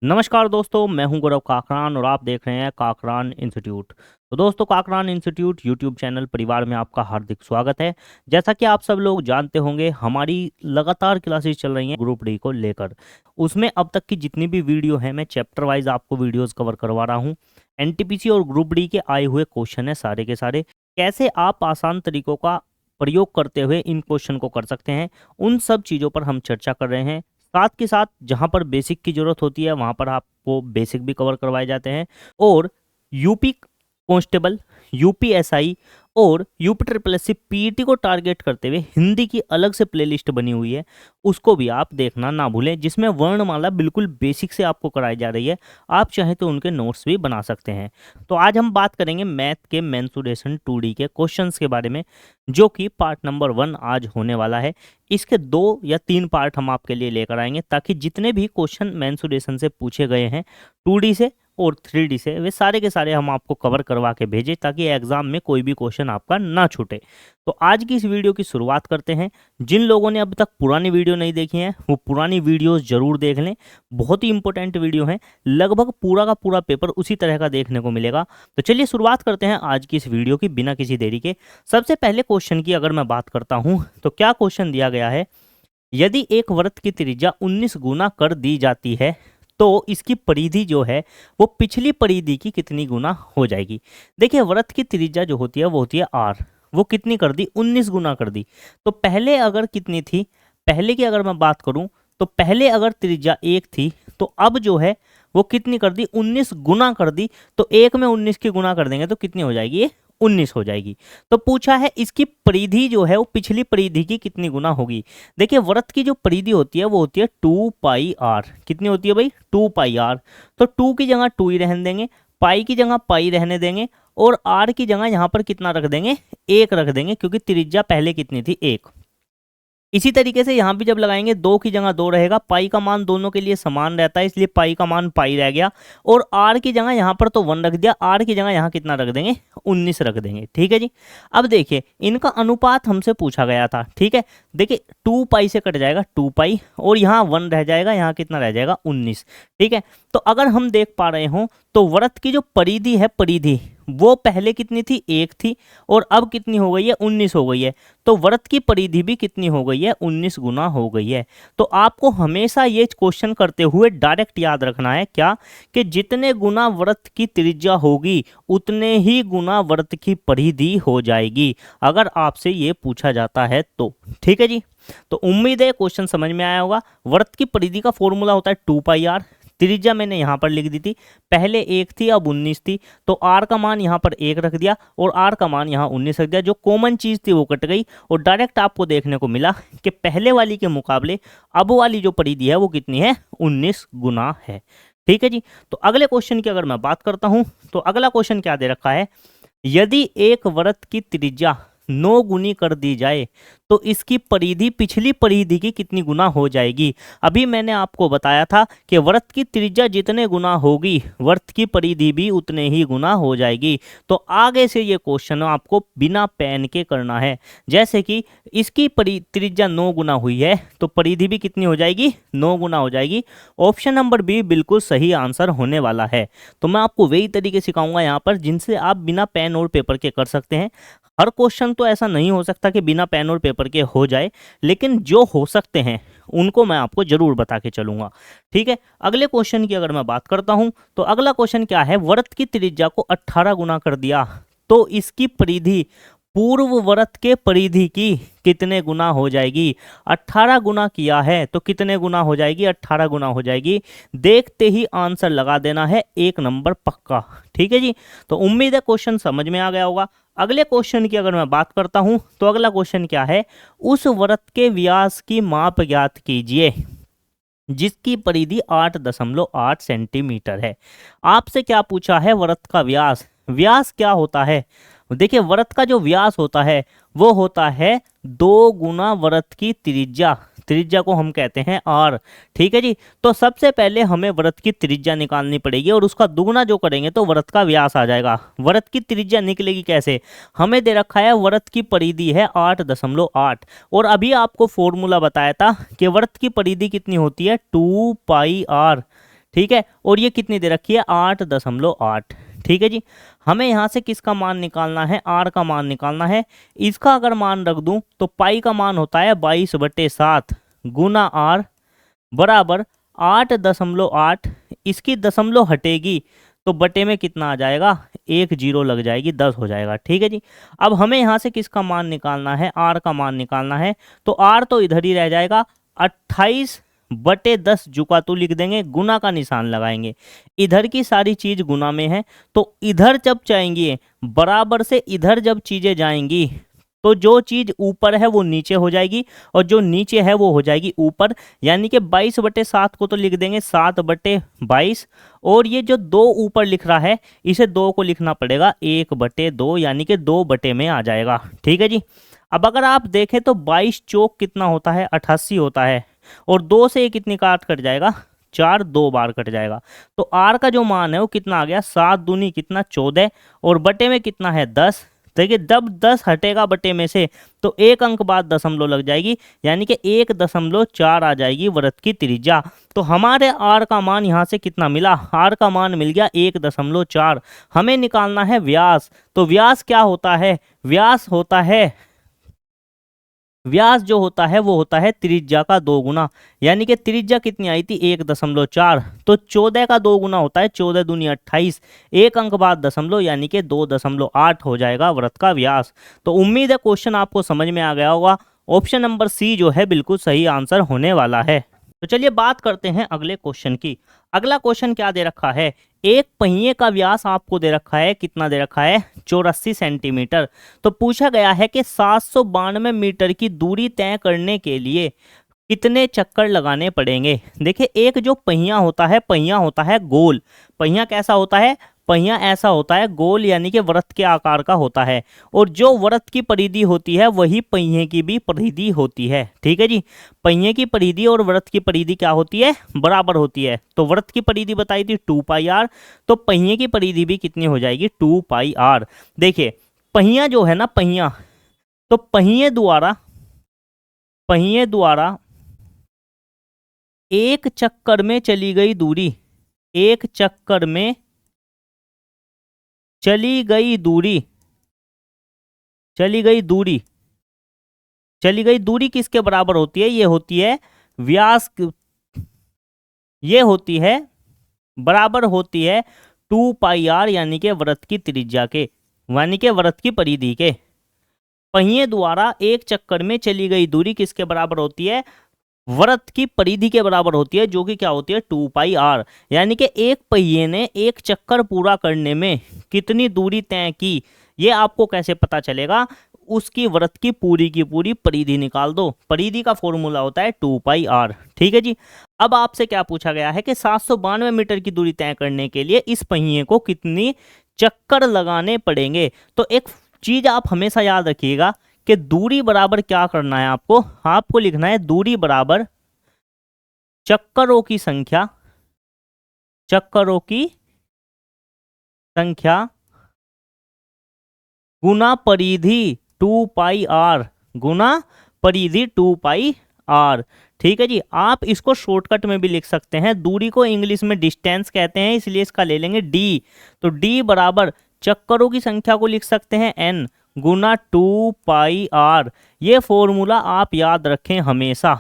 नमस्कार दोस्तों, मैं हूं गौरव काकरान और आप देख रहे हैं काकरान इंस्टीट्यूट। तो दोस्तों, काकरान इंस्टीट्यूट यूट्यूब चैनल परिवार में आपका हार्दिक स्वागत है। जैसा कि आप सब लोग जानते होंगे, हमारी लगातार क्लासेस चल रही हैं ग्रुप डी को लेकर। उसमें अब तक की जितनी भी वीडियो हैं, मैं चैप्टर वाइज आपको वीडियोस कवर करवा रहा हूं। एनटीपीसी और ग्रुप डी के आए हुए क्वेश्चन है सारे के सारे। कैसे आप आसान तरीकों का प्रयोग करते हुए इन क्वेश्चन को कर सकते हैं, उन सब चीज़ों पर हम चर्चा कर रहे हैं। साथ के साथ जहाँ पर बेसिक की ज़रूरत होती है वहाँ पर आपको बेसिक भी कवर करवाए जाते हैं। और यूपी कांस्टेबल, यूपीएसआई और यूपी ट्रिपल एससी पीईटी को टारगेट करते हुए हिंदी की अलग से प्लेलिस्ट बनी हुई है, उसको भी आप देखना ना भूलें, जिसमें वर्णमाला बिल्कुल बेसिक से आपको कराई जा रही है। आप चाहें तो उनके नोट्स भी बना सकते हैं। तो आज हम बात करेंगे मैथ के मेंसुरेशन 2D के क्वेश्चंस के बारे में, जो कि पार्ट नंबर 1 आज होने वाला है। इसके 2 या 3 पार्ट हम आपके लिए लेकर आएंगे, ताकि जितने भी क्वेश्चन मेंसुरेशन से पूछे गए हैं 2D से और 3D से, वे सारे के सारे हम आपको कवर करवा के भेजें, ताकि एग्जाम में कोई भी क्वेश्चन आपका ना छूटे। तो आज की इस वीडियो की शुरुआत करते हैं। जिन लोगों ने अभी तक पुरानी वीडियो नहीं देखी है, वो पुरानी वीडियोस जरूर देख लें। बहुत ही इंपॉर्टेंट वीडियो है, लगभग पूरा का पूरा पेपर उसी तरह का देखने को मिलेगा। तो चलिए शुरुआत करते हैं आज की इस वीडियो की बिना किसी देरी के। सबसे पहले क्वेश्चन की अगर मैं बात करता हूँ, तो क्या क्वेश्चन दिया गया है, यदि एक वृत्त की त्रिज्या 19 गुना कर दी जाती है तो इसकी परिधि जो है वो पिछली परिधि की कितनी गुना हो जाएगी। देखिए, वृत्त की त्रिज्या जो होती है वो होती है r, वो कितनी कर दी, 19 गुना कर दी। तो पहले अगर कितनी थी, पहले की अगर मैं बात करूं, तो पहले अगर त्रिज्या 1 थी, तो अब जो है वो कितनी कर दी, 19 गुना कर दी। तो 1 में 19 की गुना कर देंगे तो कितनी हो जाएगी, ये 19 हो जाएगी। तो पूछा है इसकी परिधि जो है वो पिछली परिधि की कितनी गुना होगी। देखिए, वृत्त की जो परिधि होती है वो होती है 2πr। कितनी होती है भाई, 2πr। तो 2 की जगह 2 ही रहने देंगे, पाई की जगह पाई रहने देंगे, और आर की जगह यहाँ पर कितना रख देंगे, 1 रख देंगे, क्योंकि त्रिज्या पहले कितनी थी, 1। इसी तरीके से यहाँ भी जब लगाएंगे 2 की जगह 2 रहेगा, पाई का मान दोनों के लिए समान रहता है, इसलिए पाई का मान पाई रह गया। और आर की जगह यहाँ पर तो 1 रख दिया, आर की जगह यहाँ कितना रख देंगे, 19 रख देंगे। ठीक है जी। अब देखिए, इनका अनुपात हमसे पूछा गया था। ठीक है, देखिए 2 पाई से कट जाएगा 2 पाई, और यहाँ 1 रह जाएगा, यहाँ कितना रह जाएगा, 19। ठीक है, तो अगर हम देख पा रहे हो तो वृत्त की जो परिधि है, परिधि वो पहले कितनी थी, 1 थी, और अब कितनी हो गई है, 19 हो गई है। तो वृत्त की परिधि भी कितनी हो गई है, 19 गुना हो गई है। तो आपको हमेशा ये क्वेश्चन करते हुए डायरेक्ट याद रखना है क्या, कि जितने गुना वृत्त की त्रिज्या होगी उतने ही गुना वृत्त की परिधि हो जाएगी, अगर आपसे ये पूछा जाता है तो। ठीक है जी। तो उम्मीद है क्वेश्चन समझ में आया होगा। वृत्त की परिधि का फॉर्मूला होता है 2πr। त्रिज्या मैंने यहाँ पर लिख दी थी, पहले 1 थी अब 19 थी, तो r का मान यहाँ पर 1 रख दिया और r का मान यहाँ 19 रख दिया। जो कॉमन चीज़ थी वो कट गई, और डायरेक्ट आपको देखने को मिला कि पहले वाली के मुकाबले अब वाली जो परिधि है वो कितनी है, 19 गुना है। ठीक है जी। तो अगले क्वेश्चन की अगर मैं बात करता हूँ, तो अगला क्वेश्चन क्या दे रखा है, यदि एक वृत्त की त्रिज्या 9 गुनी कर दी जाए तो इसकी परिधि पिछली परिधि की कितनी गुना हो जाएगी। अभी मैंने आपको बताया था कि वृत्त की त्रिज्या जितने गुना होगी वृत्त की परिधि भी उतने ही गुना हो जाएगी। तो आगे से ये क्वेश्चन आपको बिना पेन के करना है। जैसे कि इसकी त्रिज्या 9 गुना हुई है, तो परिधि भी कितनी हो जाएगी, 9 गुना हो जाएगी। ऑप्शन नंबर बी बिल्कुल सही आंसर होने वाला है। तो मैं आपको वही तरीके सिखाऊंगा यहाँ पर, जिनसे आप बिना पेन और पेपर के कर सकते हैं। हर क्वेश्चन तो ऐसा नहीं हो सकता कि बिना पेन और पेपर के हो जाए, लेकिन जो हो सकते हैं उनको मैं आपको जरूर बता के चलूंगा। ठीक है, अगले क्वेश्चन की अगर मैं बात करता हूं, तो अगला क्वेश्चन क्या है, वृत्त की त्रिज्या को 18 गुना कर दिया तो इसकी परिधि पूर्व वृत्त के परिधि की कितने गुना हो जाएगी। 18 गुना किया है तो कितने गुना हो जाएगी, 18 गुना हो जाएगी। देखते ही आंसर लगा देना है, 1 नंबर पक्का। ठीक है जी। तो उम्मीद है क्वेश्चन समझ में आ गया होगा। अगले क्वेश्चन की अगर मैं बात करता हूं, तो अगला क्वेश्चन क्या है, उस वृत्त के व्यास की माप ज्ञात कीजिए जिसकी परिधि 8.8 सेंटीमीटर है। आपसे क्या पूछा है, वृत्त का व्यास। व्यास क्या होता है, देखिए वृत्त का जो व्यास होता है वो होता है 2 गुना वृत्त की त्रिज्या। त्रिज्या को हम कहते हैं r। ठीक है जी। तो सबसे पहले हमें वृत्त की त्रिज्या निकालनी पड़ेगी, और उसका दुगना जो करेंगे तो वृत्त का व्यास आ जाएगा। वृत्त की त्रिज्या निकलेगी कैसे, हमें दे रखा है वृत्त की परिधि है 8.8, और अभी आपको फॉर्मूला बताया था कि वृत्त की परिधि कितनी होती है, 2πr। ठीक है, और ये कितनी दे रखी है 8.8। ठीक है जी, हमें यहाँ से किसका मान निकालना है, आर का मान निकालना है। इसका अगर मान रख दूं तो पाई का मान होता है 22/7 गुना आर बराबर 8.8। इसकी दशमलव हटेगी तो बटे में कितना आ जाएगा, 1 जीरो लग जाएगी, 10 हो जाएगा। ठीक है जी, अब हमें यहाँ से किसका मान निकालना है, आर का मान निकालना है। तो आर तो इधर ही रह जाएगा, 28/10 जुकातू लिख देंगे, गुना का निशान लगाएंगे। इधर की सारी चीज गुना में है, तो इधर जब जाएंगी बराबर से, इधर जब चीजें जाएंगी तो जो चीज ऊपर है वो नीचे हो जाएगी और जो नीचे है वो हो जाएगी ऊपर। यानी कि 22/7 को तो लिख देंगे 7/22, और ये जो 2 ऊपर लिख रहा है इसे 2 को लिखना पड़ेगा 1/2, यानी कि 2 बटे में आ जाएगा। ठीक है जी, अब अगर आप देखें तो 22 चौक कितना होता है, 88 होता है, और 2 से ये कितनी काट कट जाएगा, 4 2 बार कट जाएगा। तो आर का जो मान है वो कितना आ गया, 7 दूनी कितना 14, और बटे में कितना है 10। देखिए जब 10 हटेगा बटे में से तो एक अंक बाद दशमलव लग जाएगी, यानी कि 1.4 आ जाएगी वृत्त की त्रिज्या। तो हमारे आर का मान यहाँ से कितना मिला, आर का मान मिल गया 1.4। हमें निकालना है व्यास। तो व्यास क्या होता है, व्यास होता है, व्यास जो होता है वो होता है त्रिज्या का 2 गुना। यानी कि त्रिज्या कितनी आई थी 1.4, तो 14 का 2 गुना होता है, 14 दूनी 28, एक अंक बाद दशमलव, यानी कि 2.8 हो जाएगा वृत्त का व्यास। तो उम्मीद है क्वेश्चन आपको समझ में आ गया होगा। ऑप्शन नंबर सी जो है बिल्कुल सही आंसर होने वाला है। तो चलिए बात करते हैं अगले क्वेश्चन की। अगला क्वेश्चन क्या दे रखा है, एक पहिए का व्यास आपको दे रखा है, कितना दे रखा है 84 सेंटीमीटर। तो पूछा गया है कि 792 मीटर की दूरी तय करने के लिए कितने चक्कर लगाने पड़ेंगे। देखिए एक जो पहिया होता है गोल। पहिया कैसा होता है, पहिया ऐसा होता है गोल, यानी कि वृत्त के आकार का होता है, और जो वृत्त की परिधि होती है वही पहिए की भी परिधि होती है। ठीक है जी, पहिए की परिधि और वृत्त की परिधि क्या होती है, बराबर होती है। तो वृत्त की परिधि बताई थी 2πr, तो पहिए की परिधि भी कितनी हो जाएगी 2πr। देखिए पहिया जो है ना, पहिया, तो पहिए द्वारा एक चक्कर में चली गई दूरी, एक चक्कर में चली गई दूरी किसके बराबर होती है, ये होती है व्यास, ये होती है बराबर होती है 2πr, यानी कि वृत्त की त्रिज्या के, यानी कि वृत्त की परिधि के। पहिए द्वारा एक चक्कर में चली गई दूरी किसके बराबर होती है, वृत्त की परिधि के बराबर होती है, जो कि क्या होती है 2πr। यानी कि एक पहिए ने एक चक्कर पूरा करने में कितनी दूरी तय की, ये आपको कैसे पता चलेगा, उसकी वृत्त की पूरी परिधि निकाल दो। परिधि का फॉर्मूला होता है 2πr। ठीक है जी, अब आपसे क्या पूछा गया है कि 792 मीटर की दूरी तय करने के लिए इस पहिए को कितनी चक्कर लगाने पड़ेंगे। तो एक चीज आप हमेशा याद रखिएगा कि दूरी बराबर क्या करना है, आपको लिखना है दूरी बराबर चक्करों की संख्या, गुना परिधि 2πr, गुना परिधि 2πr। ठीक है जी, आप इसको शॉर्टकट में भी लिख सकते हैं। दूरी को इंग्लिश में डिस्टेंस कहते हैं, इसलिए इसका ले लेंगे d। तो d बराबर चक्करों की संख्या को लिख सकते हैं n गुना 2πr। ये फॉर्मूला आप याद रखें हमेशा।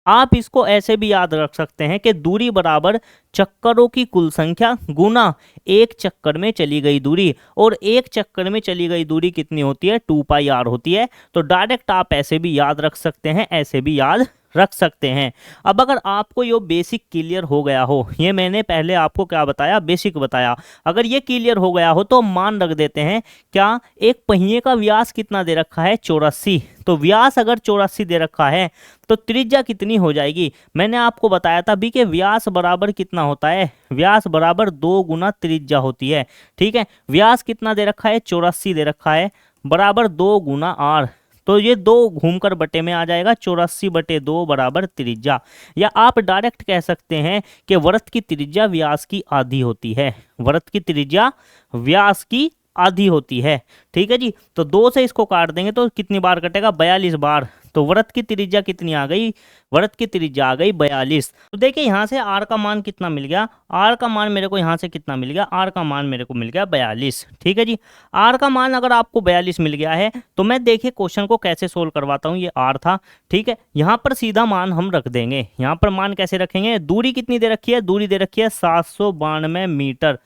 आप इसको ऐसे भी याद रख सकते हैं कि दूरी बराबर चक्करों की कुल संख्या गुना एक चक्कर में चली गई दूरी, और एक चक्कर में चली गई दूरी कितनी होती है 2πr होती है। तो डायरेक्ट आप ऐसे भी याद रख सकते हैं, ऐसे भी याद रख सकते हैं। अब अगर आपको ये बेसिक क्लियर हो गया हो, ये मैंने पहले आपको क्या बताया, बेसिक बताया, अगर ये क्लियर हो गया हो तो मान रख देते हैं। क्या, एक पहिए का व्यास कितना दे रखा है 84, तो व्यास अगर 84 दे रखा है तो त्रिज्या कितनी हो जाएगी। मैंने आपको बताया था भी कि व्यास बराबर कितना होता है, व्यास बराबर 2 गुना त्रिज्या होती है। ठीक है, व्यास कितना दे रखा है 84 दे रखा है, बराबर 2 गुना r। तो ये 2 घूमकर बटे में आ जाएगा, 84/2 बराबर त्रिज्या। या आप डायरेक्ट कह सकते हैं कि वृत्त की त्रिज्या व्यास की आधी होती है, वृत्त की त्रिज्या व्यास की आधी होती है। ठीक है जी, तो 2 से इसको काट देंगे तो कितनी बार कटेगा, 42 बार। तो वृत्त की त्रिज्या कितनी आ गई, वृत्त की त्रिज्या आ गई 42। तो देखिए यहाँ से आर का मान कितना मिल गया, आर का मान मेरे को यहाँ से कितना मिल गया, आर का मान मेरे को मिल गया 42। ठीक है जी, आर का मान अगर आपको 42 मिल गया है तो मैं देखिए क्वेश्चन को कैसे सोल्व करवाता हूँ। ये आर था, ठीक है, यहाँ पर सीधा मान हम रख देंगे। यहाँ पर मान कैसे रखेंगे, दूरी कितनी दे रखी है, दूरी दे रखी है 792 मीटर,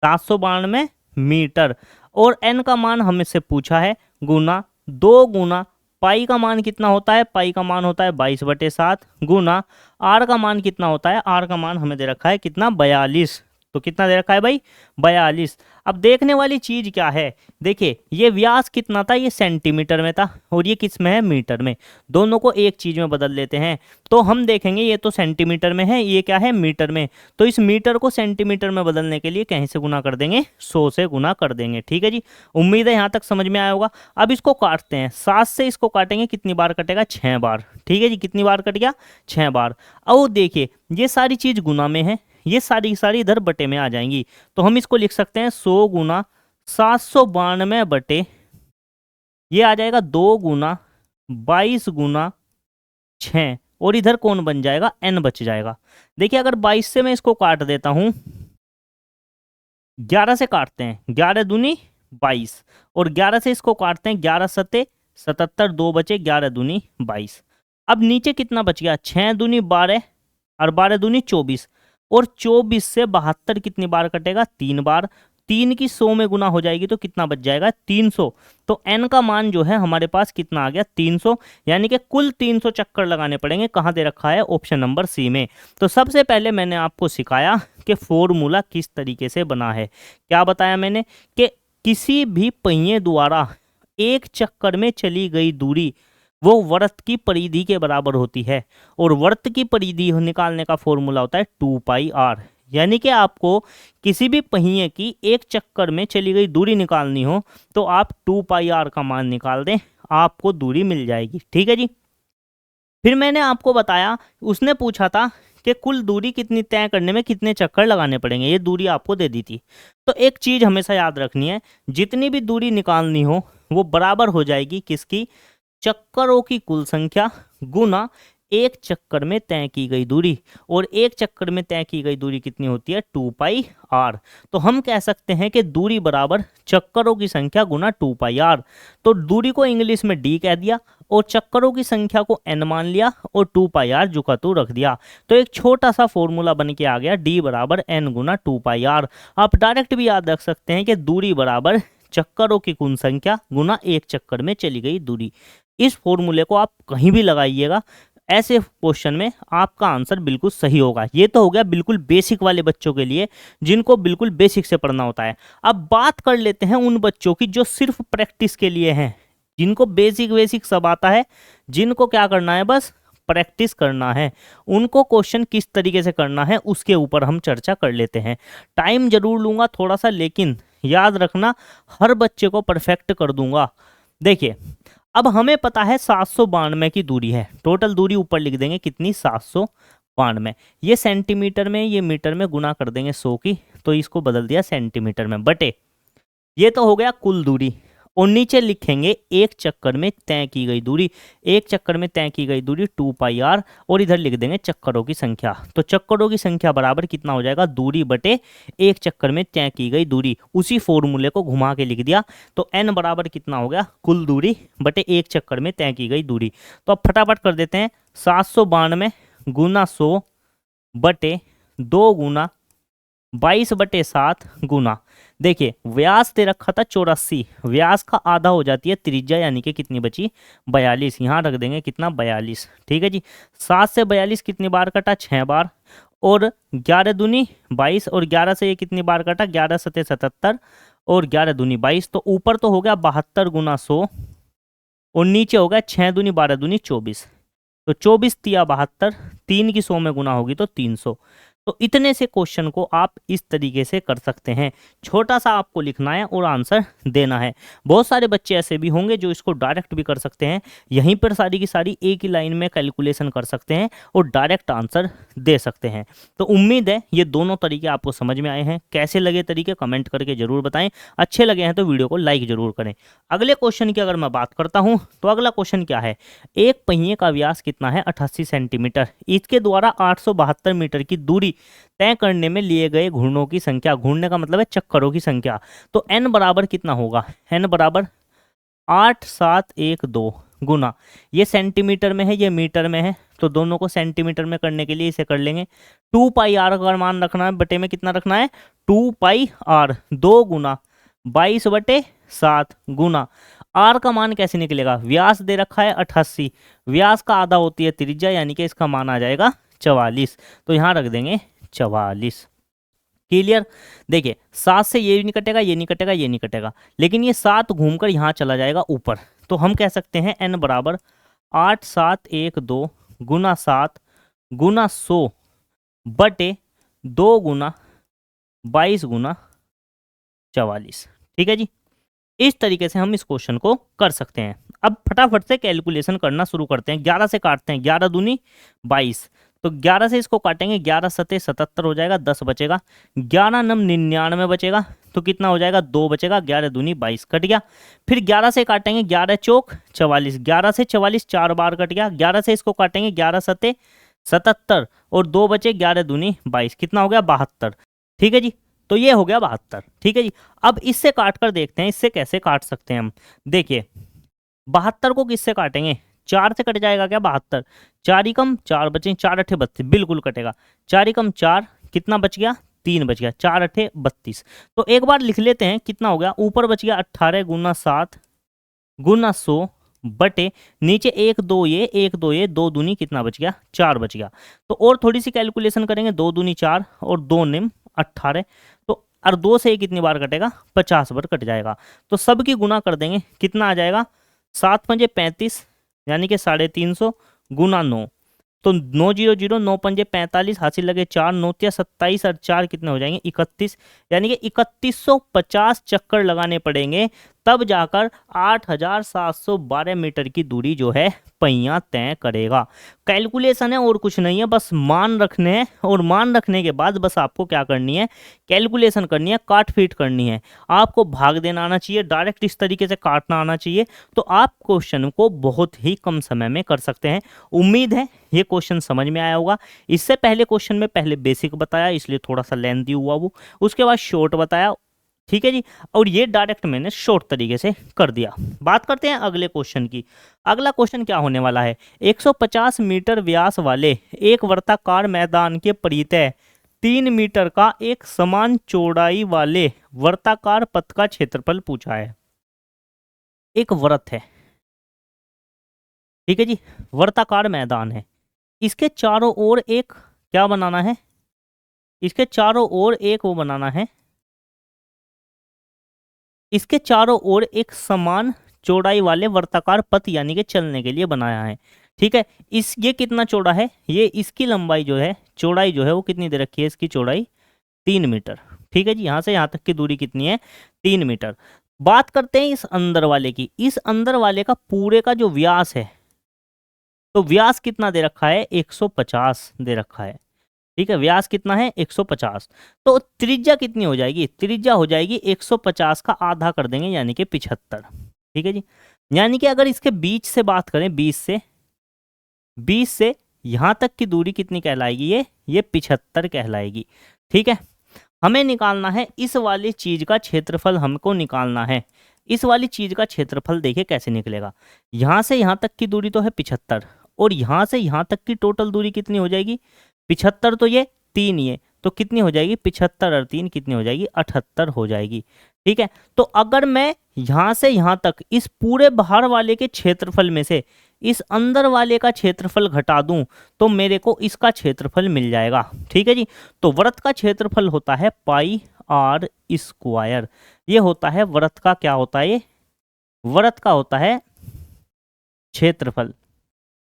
792 मीटर। और एन का मान हमसे पूछा है गुना 2 गुना पाई का मान कितना होता है, पाई का मान होता है 22/7 गुना आर का मान कितना होता है, आर का मान हमें दे रखा है कितना 42। तो कितना दे रखा है भाई 42। अब देखने वाली चीज क्या है, देखिए ये व्यास कितना था, ये सेंटीमीटर में था और ये किस में है, मीटर में। दोनों को एक चीज में बदल लेते हैं तो हम देखेंगे ये तो सेंटीमीटर में है, ये क्या है मीटर में। तो इस मीटर को सेंटीमीटर में बदलने के लिए कहीं से गुना कर देंगे, 100 से गुना कर देंगे। ठीक है जी, उम्मीद है यहाँ तक समझ में आया होगा। अब इसको काटते हैं, 7 से इसको काटेंगे, कितनी बार कटेगा, 6 बार। ठीक है जी, कितनी बार कट गया, 6 बार। अब देखिए ये सारी चीज गुना में है, ये सारी की सारी इधर बटे में आ जाएंगी। तो हम इसको लिख सकते हैं 100 गुना 792 बटे, ये आ जाएगा 2 गुना 22 गुना 6, और इधर कौन बन जाएगा, n बच जाएगा। देखिए अगर 22 से मैं इसको काट देता हूं, 11 से काटते हैं, 11 दूनी 22, और 11 से इसको काटते हैं, 11 सत्ते 77, 2 बचे, 11 दूनी 22। अब नीचे कितना बच गया, 6 दूनी 12 और 12 दूनी 24, और 24 से 72 कितनी बार कटेगा, 3 बार। 3 की 100 में गुना हो जाएगी तो कितना बच जाएगा, 300। तो n का मान जो है हमारे पास कितना आ गया, 300। यानी कि कुल 300 चक्कर लगाने पड़ेंगे। कहाँ दे रखा है, ऑप्शन नंबर सी में। तो सबसे पहले मैंने आपको सिखाया कि फॉर्मूला किस तरीके से बना है। क्या बताया मैंने, कि किसी भी पहिए द्वारा एक चक्कर में चली गई दूरी वो वृत्त की परिधि के बराबर होती है, और वृत्त की परिधि निकालने का फॉर्मूला होता है 2πr। यानी कि आपको किसी भी पहिए की एक चक्कर में चली गई दूरी निकालनी हो तो आप 2πr का मान निकाल दें, आपको दूरी मिल जाएगी। ठीक है जी, फिर मैंने आपको बताया, उसने पूछा था कि कुल दूरी कितनी तय करने में कितने चक्कर लगाने पड़ेंगे, ये दूरी आपको दे दी थी। तो एक चीज हमेशा याद रखनी है, जितनी भी दूरी निकालनी हो वो बराबर हो जाएगी किसकी, चक्करों की कुल संख्या गुना एक चक्कर में तय की गई दूरी। और एक चक्कर में तय की गई दूरी कितनी होती है, 2πr। तो हम कह सकते हैं कि दूरी बराबर चक्करों की संख्या गुना 2πr। तो दूरी को इंग्लिश में d कह दिया और चक्करों की संख्या को n मान लिया और 2πr जुका तू रख दिया। तो एक छोटा सा फॉर्मूला बन के आ गया, d बराबर n गुना 2πr। आप डायरेक्ट भी याद रख सकते हैं कि दूरी बराबर चक्करों की कुल संख्या गुना एक चक्कर में चली गई दूरी। इस फॉर्मूले को आप कहीं भी लगाइएगा, ऐसे क्वेश्चन में आपका आंसर बिल्कुल सही होगा। ये तो हो गया बिल्कुल बेसिक वाले बच्चों के लिए, जिनको बिल्कुल बेसिक से पढ़ना होता है। अब बात कर लेते हैं उन बच्चों की जो सिर्फ प्रैक्टिस के लिए हैं, जिनको बेसिक बेसिक सब आता है, जिनको क्या करना है, बस प्रैक्टिस करना है। उनको क्वेश्चन किस तरीके से करना है उसके ऊपर हम चर्चा कर लेते हैं। टाइम जरूर लूंगा थोड़ा सा, लेकिन याद रखना हर बच्चे को परफेक्ट कर दूंगा। देखिए अब हमें पता है 792 की दूरी है, टोटल दूरी ऊपर लिख देंगे कितनी, 792। ये सेंटीमीटर में, ये मीटर में गुना कर देंगे 100 की, तो इसको बदल दिया सेंटीमीटर में, बटे ये तो हो गया कुल दूरी। और नीचे लिखेंगे एक चक्कर में तय की गई दूरी, एक चक्कर में तय की गई दूरी 2πr, और इधर लिख देंगे चक्करों की संख्या। तो चक्करों की संख्या बराबर कितना हो जाएगा, दूरी बटे एक चक्कर में तय की गई दूरी। उसी फॉर्मूले को घुमा के लिख दिया, तो n बराबर कितना हो गया, कुल दूरी बटे एक चक्कर में तय की गई दूरी। तो अब फटाफट कर देते हैं, 792 गुना 100 बटे 2 गुना 22/7 गुना, देखिए व्यास दे रखा था 84, व्यास का आधा हो जाती है त्रिज्या, यानी कि कितनी बची, 42। यहाँ रख देंगे कितना, 42। ठीक है जी, 7 से 42 कितनी बार कटा, 6 बार, और 11 दूनी 22, और 11 से ये कितनी बार कटा, 11 सत्ते 77, और 11 दूनी 22। तो ऊपर तो हो गया 72 गुना 100, और नीचे हो गया 6 दूनी 12 दूनी 24। तो 24 तिया 72, 3 की 100 में गुना होगी तो 300। तो इतने से क्वेश्चन को आप इस तरीके से कर सकते हैं। छोटा सा आपको लिखना है और आंसर देना है। बहुत सारे बच्चे ऐसे भी होंगे जो इसको डायरेक्ट भी कर सकते हैं, यहीं पर सारी की सारी एक ही लाइन में कैलकुलेशन कर सकते हैं और डायरेक्ट आंसर दे सकते हैं। तो उम्मीद है ये दोनों तरीके आपको समझ में आए हैं। कैसे लगे तरीके कमेंट करके जरूर बताएं। अच्छे लगे हैं तो वीडियो को लाइक जरूर करें। अगले क्वेश्चन की अगर मैं बात करता हूं तो अगला क्वेश्चन क्या है, एक पहिए का व्यास कितना है 88 सेंटीमीटर, इसके द्वारा 872 मीटर की दूरी तय करने में लिए गए घूर्णों की संख्या, घूर्णने का मतलब है चक्करों की संख्या, तो n बराबर कितना होगा, n बराबर 8712 गुना, ये सेंटीमीटर में है ये मीटर में है, तो दोनों को सेंटीमीटर में करने के लिए इसे कर लेंगे 2 पाई आर का मान रखना है, बटे में कितना रखना है 2 पाई आर, 2 गुना 22/7 गुना आर का मान कैसे निकलेगा, व्यास दे रखा है 88, व्यास का आधा होती है त्रिज्या, यानी कि इसका मान आ जाएगा 44, तो यहाँ रख देंगे 44। क्लियर। देखिए 7 से ये नहीं कटेगा ये नहीं कटेगा ये नहीं कटेगा, लेकिन ये 7 घूमकर यहाँ चला जाएगा ऊपर, तो हम कह सकते हैं n बराबर 8712 गुना 7 गुना 100 बटे 2 गुना 22 गुना 44। ठीक है जी, इस तरीके से हम इस क्वेश्चन को कर सकते हैं। अब फटाफट से कैलकुलेशन करना शुरू करते हैं। 11 से काटते हैं, 11 दूनी 22, तो 11 से इसको काटेंगे, 11 सते 77 हो जाएगा, 10 बचेगा, 11 नम 99 बचेगा, तो कितना हो जाएगा 2 बचेगा, 11 दूनी 22 कट गया। फिर 11 से काटेंगे, 11 चौक 44, 11 से 44 4 बार कट गया, 11 से इसको काटेंगे, 11 सते 77 और 2 बचे, 11 दूनी 22, कितना हो गया 72। ठीक है जी, तो ये हो गया 72। ठीक है जी, अब इससे काट कर देखते हैं इससे कैसे काट सकते हैं हम। देखिए 72 को किससे काटेंगे, 4 से कट जाएगा क्या 72, 4 ही कम 4 बचे, 4 अठे 32 बिल्कुल कटेगा, 4 ही कम 4 कितना बच गया 3 बच गया, 4 अठे 32। तो एक बार लिख लेते हैं कितना हो गया, ऊपर बच गया 18 गुना 7 गुना 100 बटे नीचे 1 2 ये 1 2 ये 2 दूनी कितना बच गया 4 बच गया। तो और थोड़ी सी कैलकुलेशन करेंगे, 2 दूनी 4 और 2 निम 18, तो और 2 से कितनी बार कटेगा 50 बार कट जाएगा, तो सबकी गुना कर देंगे, कितना आ जाएगा 7 पंजे 35 यानी कि 350 गुना 9, तो 900 9 पंजे 45 हासिल लगे 4 9 27 और 4 कितने हो जाएंगे 31, यानी कि 3150 चक्कर लगाने पड़ेंगे, तब जाकर 8712 मीटर की दूरी जो है पहिया तय करेगा। कैलकुलेशन है और कुछ नहीं है, बस मान रखने हैं, और मान रखने के बाद बस आपको क्या करनी है, कैलकुलेशन करनी है, काट फीट करनी है। आपको भाग देना आना चाहिए, डायरेक्ट इस तरीके से काटना आना चाहिए, तो आप क्वेश्चन को बहुत ही कम समय में कर सकते हैं। उम्मीद है ये क्वेश्चन समझ में आया होगा। इससे पहले क्वेश्चन में पहले बेसिक बताया, इसलिए थोड़ा सा लेंथी हुआ वो, उसके बाद शॉर्ट बताया। ठीक है जी, और ये डायरेक्ट मैंने शॉर्ट तरीके से कर दिया। बात करते हैं अगले क्वेश्चन की। अगला क्वेश्चन क्या होने वाला है, 150 मीटर व्यास वाले एक वर्ताकार मैदान के परितः 3 मीटर का एक समान चौड़ाई वाले वर्ताकार पथ का क्षेत्रफल पूछा है। एक वृत्त है, ठीक है जी, वर्ताकार मैदान है, इसके चारों ओर एक क्या बनाना है, इसके चारों ओर एक वो बनाना है, इसके चारों ओर एक समान चौड़ाई वाले वर्ताकार पथ यानी कि चलने के लिए बनाया है। ठीक है, इस ये कितना चौड़ा है, ये इसकी लंबाई जो है चौड़ाई जो है वो कितनी दे रखी है, इसकी चौड़ाई 3 मीटर। ठीक है जी, यहाँ से यहाँ तक की दूरी कितनी है 3 मीटर। बात करते हैं इस अंदर वाले की, इस अंदर वाले का पूरे का जो व्यास है, तो व्यास कितना दे रखा है 150 दे रखा है। ठीक है, व्यास कितना है 150, तो त्रिज्या कितनी हो जाएगी, त्रिज्या हो जाएगी 150 का आधा कर देंगे यानी कि 75। ठीक है जी, यानी कि अगर इसके बीच से बात करें, 20 से यहां तक की दूरी कितनी कहलाएगी, ये 75 कहलाएगी। ठीक है, हमें निकालना है इस वाली चीज का क्षेत्रफल, हमको निकालना है इस वाली चीज का क्षेत्रफल। देखिए कैसे निकलेगा, यहां से यहां तक की दूरी तो है 75, और यहां से यहां तक की टोटल दूरी कितनी हो जाएगी 75, तो ये 3 ये तो कितनी हो जाएगी 75 और 3 कितनी हो जाएगी 78 हो जाएगी। ठीक है, तो अगर मैं यहां से यहां तक इस पूरे बाहर वाले के क्षेत्रफल में से इस अंदर वाले का क्षेत्रफल घटा दूं, तो मेरे को इसका क्षेत्रफल मिल जाएगा। ठीक है जी, तो वृत्त का क्षेत्रफल होता है पाई आर स्क्वायर, ये होता है वृत्त का, क्या होता है ये वृत्त का होता है क्षेत्रफल,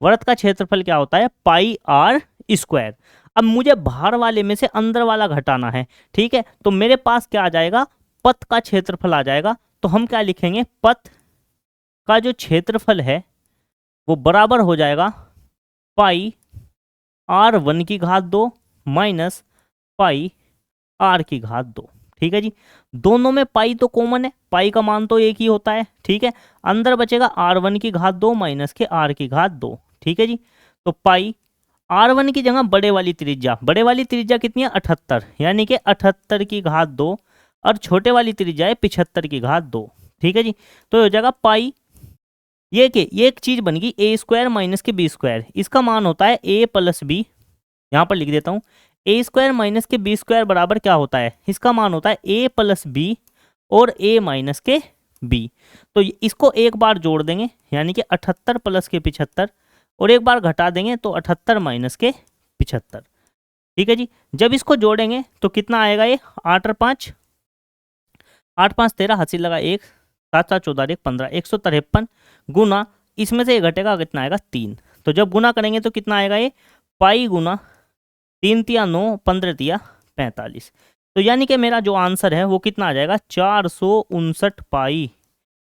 वृत्त का क्षेत्रफल क्या होता है पाई आर स्क्वायर। अब मुझे बाहर वाले में से अंदर वाला घटाना है, ठीक है। तो मेरे पास क्या आ जाएगा, पथ का क्षेत्रफल आ जाएगा। तो हम क्या लिखेंगे, पथ का जो क्षेत्रफल है वो बराबर हो जाएगा पाई r1 की घात 2 माइनस पाई r की घात 2। ठीक है जी, दोनों में पाई तो कॉमन है, पाई का मान तो एक ही होता है, ठीक है। अंदर बचेगा r1 की घात 2 माइनस के r की घात 2। ठीक है जी, तो पाई r1 की जगह बड़े वाली त्रिज्या कितनी है 78, यानी कि 78 की घात 2, और छोटे वाली त्रिज्या है 75 की घात 2। ठीक है जी, तो हो जाएगा पाई, ये एक चीज बन गई ए स्क्वायर माइनस के बी स्क्वायर, इसका मान होता है ए प्लस बी। यहाँ पर लिख देता हूँ, ए स्क्वायर माइनस के बी स्क्वायर बराबर क्या होता है, इसका मान होता है ए प्लस बी और ए माइनस के बी। तो इसको एक बार जोड़ देंगे, यानी कि 78 प्लस के 75, और एक बार घटा देंगे तो 78 माइनस के 75। ठीक है जी, जब इसको जोड़ेंगे तो कितना आएगा, ये 8 और 5, 8 5 13, हासिल लगा 1, 7 7 14 1 15, 153 गुना, इसमें से ये घटेगा कितना आएगा 3। तो जब गुना करेंगे तो कितना आएगा, ये पाई गुना 3 तिया 9, 15 तिया 45। तो यानी कि मेरा जो आंसर है वो कितना आ जाएगा, 459 पाई।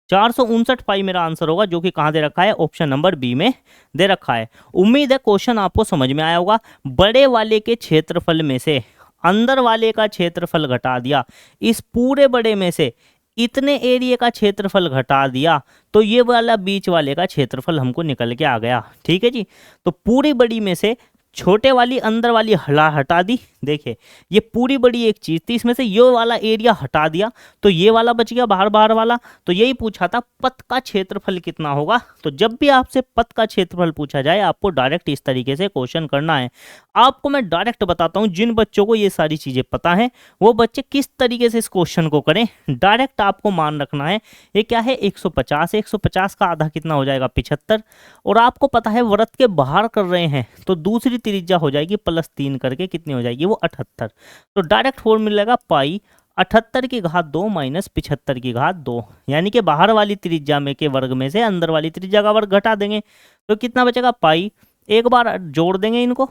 459 पाई मेरा आंसर होगा, जो कि कहाँ दे रखा है, ऑप्शन नंबर बी में दे रखा है। उम्मीद है क्वेश्चन आपको समझ में आया होगा। बड़े वाले के क्षेत्रफल में से अंदर वाले का क्षेत्रफल घटा दिया, इस पूरे बड़े में से इतने एरिया का क्षेत्रफल घटा दिया, तो ये वाला बीच वाले का क्षेत्रफल हमको निकल के आ गया। ठीक है जी, तो पूरी बड़ी में से छोटे वाली अंदर वाली हटा दी। देखिए ये पूरी बड़ी एक चीज थी, इसमें से ये वाला एरिया हटा दिया, तो ये वाला बच गया बाहर बाहर वाला। तो यही पूछा था पथ का क्षेत्रफल कितना होगा। तो जब भी आपसे पथ का क्षेत्रफल पूछा जाए, आपको डायरेक्ट इस तरीके से क्वेश्चन करना है। आपको मैं डायरेक्ट बताता हूं, जिन बच्चों को ये सारी चीजें पता है वो बच्चे किस तरीके से इस क्वेश्चन को करें। डायरेक्ट आपको मान रखना है, ये क्या है 150, 150 का आधा कितना हो जाएगा 75, और आपको पता है वृत्त के बाहर कर रहे हैं तो दूसरी त्रिज्या हो जाएगी +3 करके कितनी हो जाएगी, वो 78। तो डायरेक्ट फॉर्मूला मिलेगा पाई 78 की घात 2 माइनस 75 की घात 2, यानी कि बाहर वाली त्रिज्या में के वर्ग में से अंदर वाली त्रिज्या का वर्ग घटा देंगे तो कितना बचेगा पाई। एक बार जोड़ देंगे इनको